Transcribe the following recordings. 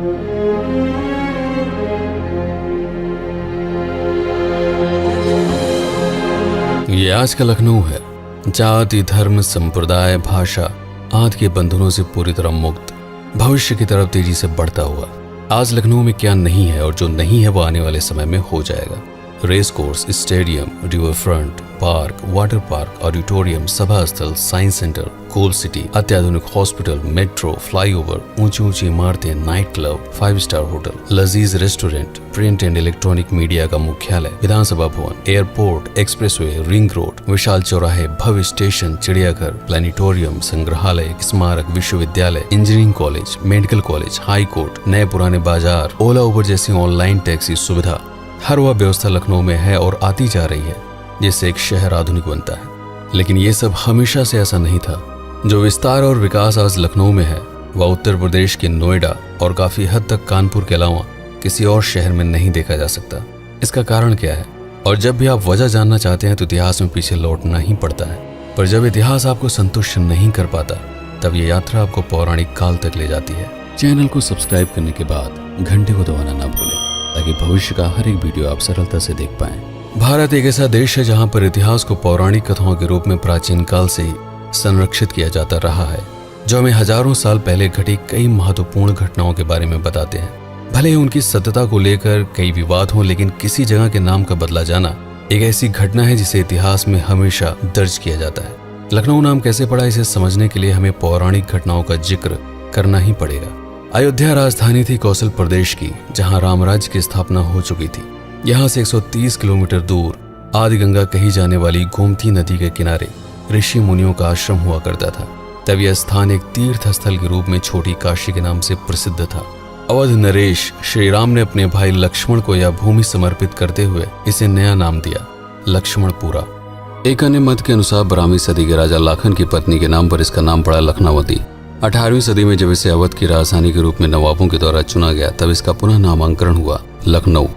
ये आज का लखनऊ है, जाति धर्म संप्रदाय भाषा आदि के बंधनों से पूरी तरह मुक्त, भविष्य की तरफ तेजी से बढ़ता हुआ। आज लखनऊ में क्या नहीं है और जो नहीं है वो आने वाले समय में हो जाएगा। Race course, stadium, river front, park, water park, auditorium, सभा स्थल, साइंस सेंटर, कोल सिटी, अत्याधुनिक हॉस्पिटल, मेट्रो, फ्लाईओवर, ऊंची ऊंची इमारतें, नाइट क्लब, 5 स्टार होटल, लजीज restaurant, print and electronic media का मुख्यालय, विधानसभा भवन, एयरपोर्ट, एक्सप्रेसवे, रिंग रोड, विशाल चौराहे, भव्य स्टेशन, चिड़ियाघर, प्लानिटोरियम, संग्रहालय, स्मारक, विश्वविद्यालय, engineering college, medical college, high court, नए पुराने बाजार, ओला उबर जैसी ऑनलाइन टैक्सी सुविधा, हर वह व्यवस्था लखनऊ में है और आती जा रही है, जिससे एक शहर आधुनिक बनता है। लेकिन ये सब हमेशा से ऐसा नहीं था। जो विस्तार और विकास आज लखनऊ में है वह उत्तर प्रदेश के नोएडा और काफी हद तक कानपुर के अलावा किसी और शहर में नहीं देखा जा सकता। इसका कारण क्या है? और जब भी आप वजह जानना चाहते हैं तो इतिहास में पीछे लौटना ही पड़ता है। पर जब इतिहास आपको संतुष्ट नहीं कर पाता तब ये यात्रा आपको पौराणिक काल तक ले जाती है। चैनल को सब्सक्राइब करने के बाद घंटे को दबाना ना भूलें ताकि भविष्य का हर एक वीडियो आप सरलता से देख पाएं। भारत एक ऐसा देश है जहां पर इतिहास को पौराणिक कथाओं के रूप में प्राचीन काल से ही संरक्षित किया जाता रहा है, जो हमें हजारों साल पहले घटी कई महत्वपूर्ण घटनाओं के बारे में बताते हैं। भले ही उनकी सत्यता को लेकर कई विवाद हों, लेकिन किसी जगह के नाम का बदला जाना एक ऐसी घटना है जिसे इतिहास में हमेशा दर्ज किया जाता है। लखनऊ नाम कैसे पड़ा, इसे समझने के लिए हमें पौराणिक घटनाओं का जिक्र करना ही पड़ेगा। अयोध्या राजधानी थी कौशल प्रदेश की, जहां रामराज्य की स्थापना हो चुकी थी। यहां से 130 किलोमीटर दूर आदि गंगा कही जाने वाली गोमती नदी के किनारे ऋषि मुनियों का आश्रम हुआ करता था। तब यह स्थान एक तीर्थ स्थल के रूप में छोटी काशी के नाम से प्रसिद्ध था। अवध नरेश श्री राम ने अपने भाई लक्ष्मण को यह भूमि समर्पित करते हुए इसे नया नाम दिया, लक्ष्मणपुरा। एक अन्य मत के अनुसार 12वीं सदी के राजा लाखन की पत्नी के नाम पर इसका नाम पड़ा लखनऊती। 18वीं सदी में जब इसे अवध की राजधानी के रूप में नवाबों के द्वारा चुना गया तब इसका पुनः नामांकन हुआ लखनऊ।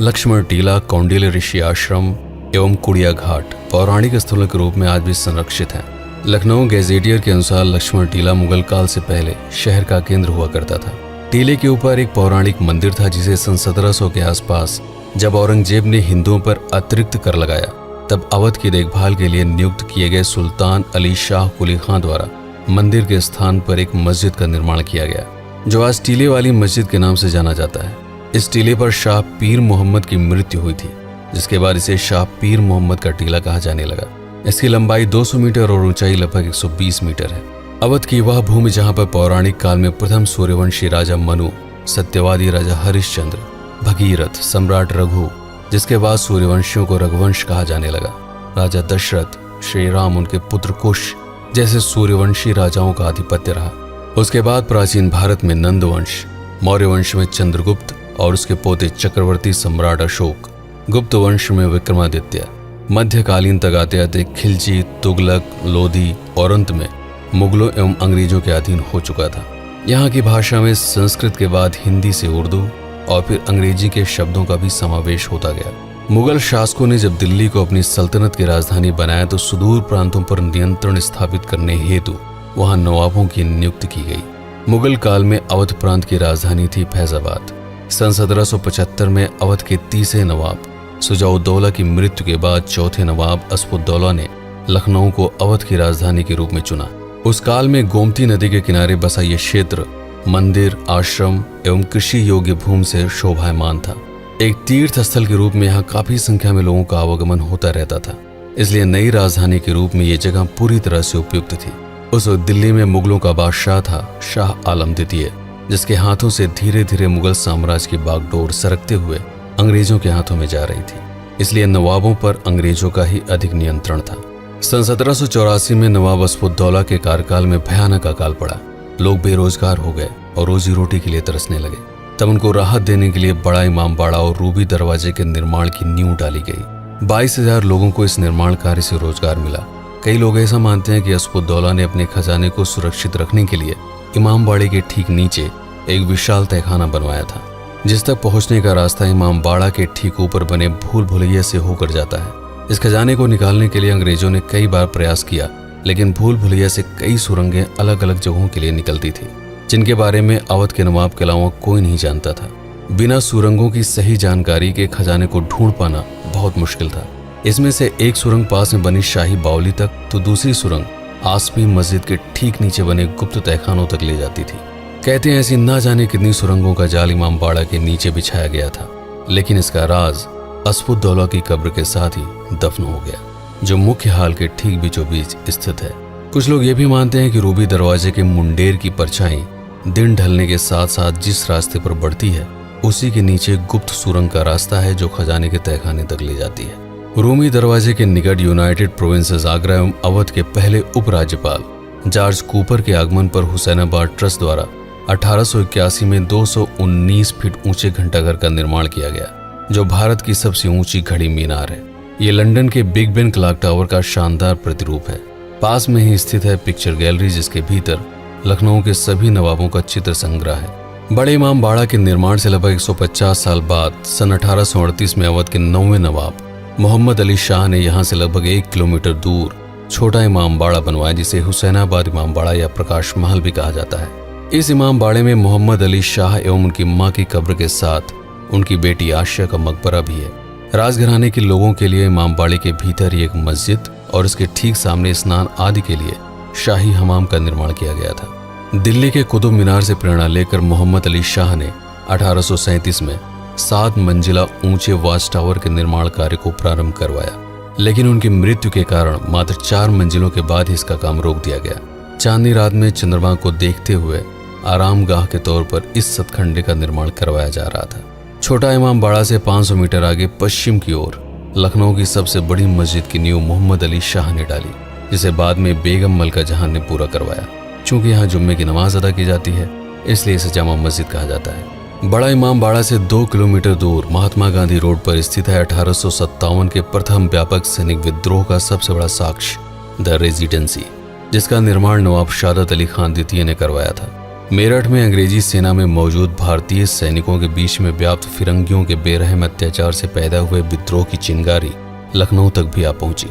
लक्ष्मण टीला, कौंडिल्य ऋषि आश्रम एवं कुड़िया घाट पौराणिक स्थलों के रूप में आज भी संरक्षित हैं। लखनऊ गैजेटियर के अनुसार लक्ष्मण टीला मुगल काल से पहले शहर का केंद्र हुआ करता था। टीले के ऊपर एक पौराणिक मंदिर था जिसे सन 1700 के आसपास जब औरंगजेब ने हिंदुओं पर अतिरिक्त कर लगाया तब अवध की देखभाल के लिए नियुक्त किए गए सुल्तान अली शाह कुली खां द्वारा मंदिर के स्थान पर एक मस्जिद का निर्माण किया गया, जो आज टीले वाली मस्जिद के नाम से जाना जाता है। इस टीले पर शाह पीर मोहम्मद की मृत्यु हुई थी, जिसके बाद इसे शाह पीर मोहम्मद का टीला कहा जाने लगा। इसकी लंबाई 200 मीटर और ऊंचाई लगभग 120 मीटर है। अवध की वह भूमि जहां पर पौराणिक काल में प्रथम सूर्यवंशी राजा मनु, सत्यवादी राजा हरिश्चंद्र, भगीरथ, सम्राट रघु, जिसके बाद सूर्यवंशियों को रघुवंश कहा जाने लगा, राजा दशरथ, श्री राम, उनके पुत्र कुश जैसे सूर्यवंशी राजाओं का आधिपत्य रहा। उसके बाद प्राचीन भारत में नंदवंश, मौर्य वंश में चंद्रगुप्त और उसके पोते चक्रवर्ती सम्राट अशोक, गुप्त वंश में विक्रमादित्य, मध्यकालीन तक आते आते खिलजी, तुगलक, लोधी और अंत में मुगलों एवं अंग्रेजों के अधीन हो चुका था। यहाँ की भाषा में संस्कृत के बाद हिंदी से उर्दू और फिर अंग्रेजी के शब्दों का भी समावेश होता गया। मुगल शासकों ने जब दिल्ली को अपनी सल्तनत की राजधानी बनाया तो सुदूर प्रांतों पर नियंत्रण स्थापित करने हेतु वहां नवाबों की नियुक्ति की गई। मुगल काल में अवध प्रांत की राजधानी थी फैजाबाद। सन 1775 में अवध के तीसरे नवाब सुजाउद्दौला की मृत्यु के बाद चौथे नवाब असफुद्दौला ने लखनऊ को अवध की राजधानी के रूप में चुना। उस काल में गोमती नदी के किनारे बसा ये क्षेत्र मंदिर, आश्रम एवं कृषि योग्य भूमि से शोभायमान था। एक तीर्थ स्थल के रूप में यहाँ काफी संख्या में लोगों का आवागमन होता रहता था, इसलिए नई राजधानी के रूप में ये जगह पूरी तरह से उपयुक्त थी। उस वक्त दिल्ली में मुगलों का बादशाह था शाह आलम द्वितीय, जिसके हाथों से धीरे धीरे मुगल साम्राज्य की बागडोर सरकते हुए अंग्रेजों के हाथों में जा रही थी, इसलिए नवाबों पर अंग्रेजों का ही अधिक नियंत्रण था। सन 1784 में नवाब असफुद्दौला के कार्यकाल में भयानक अकाल पड़ा। लोग बेरोजगार हो गए और रोजी रोटी के लिए तरसने लगे। तब उनको राहत देने के लिए बड़ा इमामबाड़ा और रूबी दरवाजे के निर्माण की नींव डाली गई। 22,000 लोगों को इस निर्माण कार्य से रोजगार मिला। कई लोग ऐसा मानते हैं कि असफुद्दौला ने अपने खजाने को सुरक्षित रखने के लिए इमामबाड़े के ठीक नीचे एक विशाल तहखाना बनवाया था, जिस तक पहुंचने का रास्ता इमामबाड़ा के ठीक ऊपर बने भूल भुलैया से होकर जाता है। इस खजाने को निकालने के लिए अंग्रेजों ने कई बार प्रयास किया, लेकिन भूल भुलैया से कई सुरंगें अलग अलग जगहों के लिए निकलती थी, जिनके बारे में अवध के नवाब के अलावा कोई नहीं जानता था। बिना सुरंगों की सही जानकारी के खजाने को ढूंढ पाना बहुत मुश्किल था। इसमें से एक सुरंग पास में बनी शाही बावली तक, तो दूसरी सुरंग आसमी मस्जिद के ठीक नीचे बने गुप्त तहखानों तक ले जाती थी। कहते हैं ऐसी ना जाने कितनी सुरंगों का जाल इमाम बाड़ा के नीचे बिछाया गया था, लेकिन इसका राज असफुद्दौला की कब्र के साथ ही दफन हो गया, जो मुख्य हाल के ठीक बीचों बीच स्थित है। कुछ लोग ये भी मानते हैं कि रूबी दरवाजे के मुंडेर की परछाई दिन ढलने के साथ साथ जिस रास्ते पर बढ़ती है उसी के नीचे गुप्त सुरंग का रास्ता है, जो खजाने के तहखाने तक ले जाती है। रूमी दरवाजे के निकट यूनाइटेड प्रोविंसेस आगरा एवं अवध के पहले उपराज्यपाल जॉर्ज कूपर के आगमन पर हुसैनाबाद ट्रस्ट द्वारा 1881 में 219 फीट ऊंचे घंटाघर का निर्माण किया गया, जो भारत की सबसे ऊंची घड़ी मीनार है। ये लंदन के बिग बेन क्लॉक टावर का शानदार प्रतिरूप है। पास में ही स्थित है पिक्चर गैलरी, जिसके भीतर लखनऊ के सभी नवाबों का चित्र संग्रह है। बड़े इमाम बाड़ा के निर्माण से लगभग 150 साल बाद सन 1838 में अवध के 9वें नवाब मोहम्मद अली शाह ने यहाँ से लगभग 1 किलोमीटर दूर छोटा इमाम बाड़ा बनवाया, जिसे हुसैनाबाद इमाम बाड़ा या प्रकाश महल भी कहा जाता है। इस इमाम बाड़े में मोहम्मद अली शाह एवं उनकी मां की कब्र के साथ उनकी बेटी आशिया का मकबरा भी है। राजघराने के लोगों के लिए इमाम बाड़े के भीतर ही एक मस्जिद और इसके ठीक सामने स्नान आदि के लिए शाही हमाम का निर्माण किया गया था। दिल्ली के कुतुब मीनार से प्रेरणा लेकर मोहम्मद अली शाह ने 1837 में 7 मंजिला ऊंचे वॉच टावर के निर्माण कार्य को प्रारंभ करवाया, लेकिन उनकी मृत्यु के कारण मात्र 4 मंजिलों के बाद ही इसका काम रोक दिया गया। चांदनी रात में चंद्रमा को देखते हुए आरामगाह के तौर पर इस सतखंडे का निर्माण करवाया जा रहा था। छोटा इमाम बाड़ा से 500 मीटर आगे पश्चिम की ओर लखनऊ की सबसे बड़ी मस्जिद की नींव मोहम्मद अली शाह ने डाली, जिसे बाद में बेगम मलका जहां ने पूरा करवाया। चूंकि यहाँ जुम्मे की नमाज अदा की जाती है, इसलिए इसे जामा मस्जिद कहा जाता है। बड़ा इमाम बाड़ा से 2 किलोमीटर दूर महात्मा गांधी रोड पर स्थित है 1857 के प्रथम व्यापक सैनिक विद्रोह का सबसे बड़ा साक्ष्य द रेजिडेंसी, जिसका निर्माण नवाब शादत अली खान द्वितीय ने करवाया था। मेरठ में अंग्रेजी सेना में मौजूद भारतीय सैनिकों के बीच में व्याप्त फिरंगियों के बेरहम अत्याचार से पैदा हुए विद्रोह की चिंगारी लखनऊ तक भी आ पहुंची।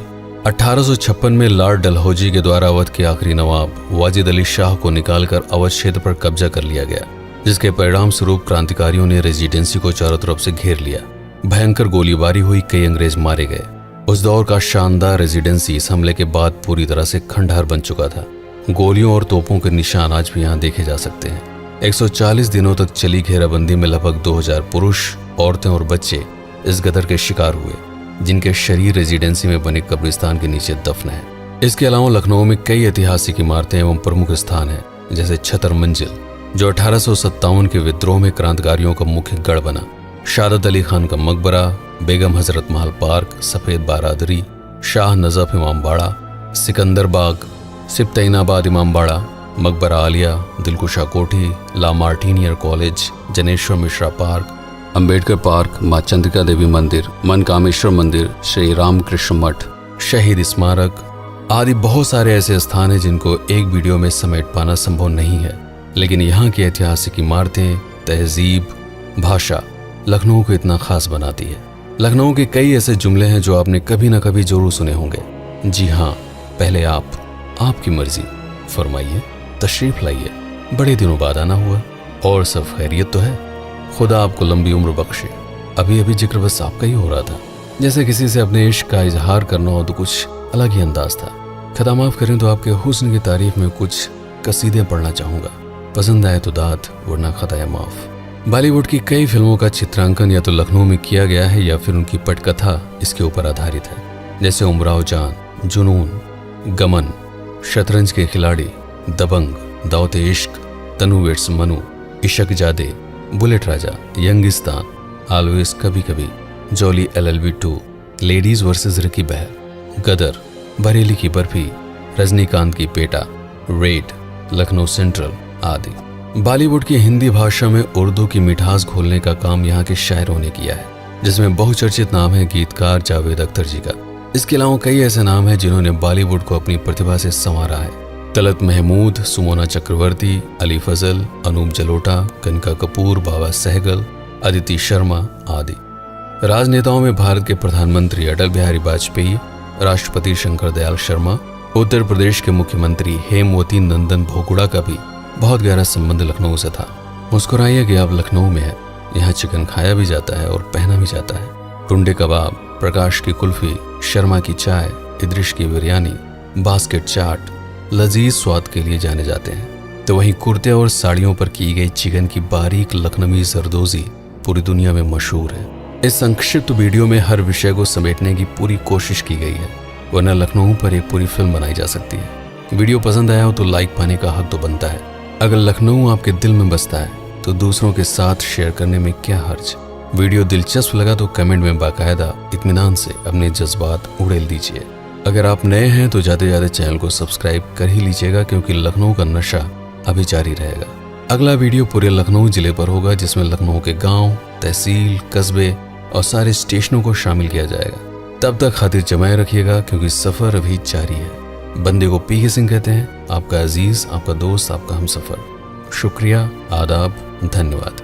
1856 में लॉर्ड डलहौजी के द्वारा अवध के आखिरी नवाब वाजिद अली शाह को निकालकर अवध क्षेत्र पर कब्जा कर लिया गया, जिसके परिणाम स्वरूप क्रांतिकारियों ने रेजिडेंसी को चारों तरफ से घेर लिया। भयंकर गोलीबारी हुई, कई अंग्रेज मारे गए। उस दौर का शानदार रेजिडेंसी इस हमले के बाद पूरी तरह से खंडहर बन चुका था। गोलियों और तोपों के निशान आज भी यहाँ देखे जा सकते हैं। 140 दिनों तक चली घेराबंदी में लगभग 2000 पुरुष, औरतें और बच्चे इस गदर के शिकार हुए, जिनके शरीर रेजिडेंसी में बने कब्रिस्तान के नीचे दफन है। इसके अलावा लखनऊ में कई ऐतिहासिक इमारतें एवं प्रमुख स्थान हैं, जैसे छतर मंजिल, जो 1857 के विद्रोह में क्रांतिकारियों का मुख्य गढ़ बना, शादत अली खान का मकबरा, बेगम हजरत महल पार्क, सफेद बारादरी, शाह नजफ इमाम बाड़ा, सिकंदर बाग, सिप्तैनाबाद इमाम बाड़ा, मकबरा Aliya, Dilkusha Kothi, La Martiniere college, Janeshwar Mishra park, Ambedkar park, Maa Chandrika देवी मंदिर, मनकामेश्वर मंदिर, श्री रामकृष्ण मठ, शहीद स्मारक आदि बहुत सारे ऐसे स्थान हैं जिनको एक वीडियो में समेट पाना संभव नहीं है। लेकिन यहाँ की ऐतिहासिक इमारतें, तहजीब, भाषा लखनऊ को इतना खास बनाती है। लखनऊ के कई ऐसे जुमले हैं जो आपने कभी ना कभी जरूर सुने होंगे। जी हाँ, पहले आपकी मर्जी, फरमाइए, तशरीफ लाइए, बड़े दिनों बाद आना हुआ और सब खैरियत तो है, खुदा आपको लंबी उम्र बख्शे। अभी अभी जिक्र बस आपका ही हो रहा था, जैसे किसी से अपने इश्क का इजहार करना हो तो कुछ अलग ही अंदाज था। खता माफ करें तो आपके हुस्न की तारीफ में कुछ कसीदे पढ़ना चाहूँगा। पसंद आए तो दाद, वरना खताया माफ। बॉलीवुड की कई फिल्मों का चित्रांकन या तो लखनऊ में किया गया है या फिर उनकी पटकथा इसके ऊपर आधारित है, जैसे उमराव जान, जुनून, गमन, शतरंज के खिलाड़ी, दबंग, दावत इश्क, तनु वेट्स मनु, इशक जादे, बुलेट राजा, Youngistan, always Kabhi Kabhi, jolly LLB 2, ladies versus Ricky Bahl, Gadar, Bareilly Ki Barfi, Rajinikanth की पेटा, रेड, लखनऊ सेंट्रल आदि। बॉलीवुड की हिंदी भाषा में उर्दू की मिठास घोलने का काम यहाँ के शायरों ने किया है, जिसमें बहुचर्चित नाम है गीतकार जावेद अख्तर जी का। इसके अलावा कई ऐसे नाम हैं जिन्होंने बॉलीवुड को अपनी प्रतिभा से संवारा है। तलत महमूद, सुमोना चक्रवर्ती, अली फजल, अनूप जलोटा, कनका कपूर, बाबा सहगल, अदिति शर्मा आदि। राजनेताओं में भारत के प्रधानमंत्री अटल बिहारी वाजपेयी, राष्ट्रपति शंकर दयाल शर्मा, उत्तर प्रदेश के मुख्यमंत्री हेमवती नंदन भोगुड़ा का भी बहुत गहरा संबंध लखनऊ से था। मुस्कुराइए कि आप लखनऊ में हैं। यहाँ चिकन खाया भी जाता है और पहना भी जाता है। टुंडे कबाब, प्रकाश की कुल्फी, शर्मा की चाय, इद्रिश की बिरयानी, बास्केट चाट लजीज स्वाद के लिए जाने जाते हैं। तो वहीं कुर्ते और साड़ियों पर की गई चिकन की बारीक लखनवी जरदोजी पूरी दुनिया में मशहूर है। इस संक्षिप्त वीडियो में हर विषय को समेटने की पूरी कोशिश की गई है, वरना लखनऊ पर एक पूरी फिल्म बनाई जा सकती है। वीडियो पसंद आया हो तो लाइक पाने का हक तो बनता है। अगर लखनऊ आपके दिल में बसता है तो दूसरों के साथ शेयर करने में क्या हर्ज। वीडियो दिलचस्प लगा तो कमेंट में बाकायदा इत्मीनान से अपने जज्बात उड़ेल दीजिए। अगर आप नए हैं तो जाते जाते चैनल को सब्सक्राइब कर ही लीजिएगा, क्योंकि लखनऊ का नशा अभी जारी रहेगा। अगला वीडियो पूरे लखनऊ जिले पर होगा, जिसमें लखनऊ के गांव, तहसील, कस्बे और सारे स्टेशनों को शामिल किया जाएगा। तब तक खातिर जमाए रखिएगा, क्योंकि सफर अभी जारी है। बंदे को पीके सिंह कहते हैं। आपका अजीज, आपका दोस्त, आपका हमसफर। शुक्रिया, आदाब, धन्यवाद।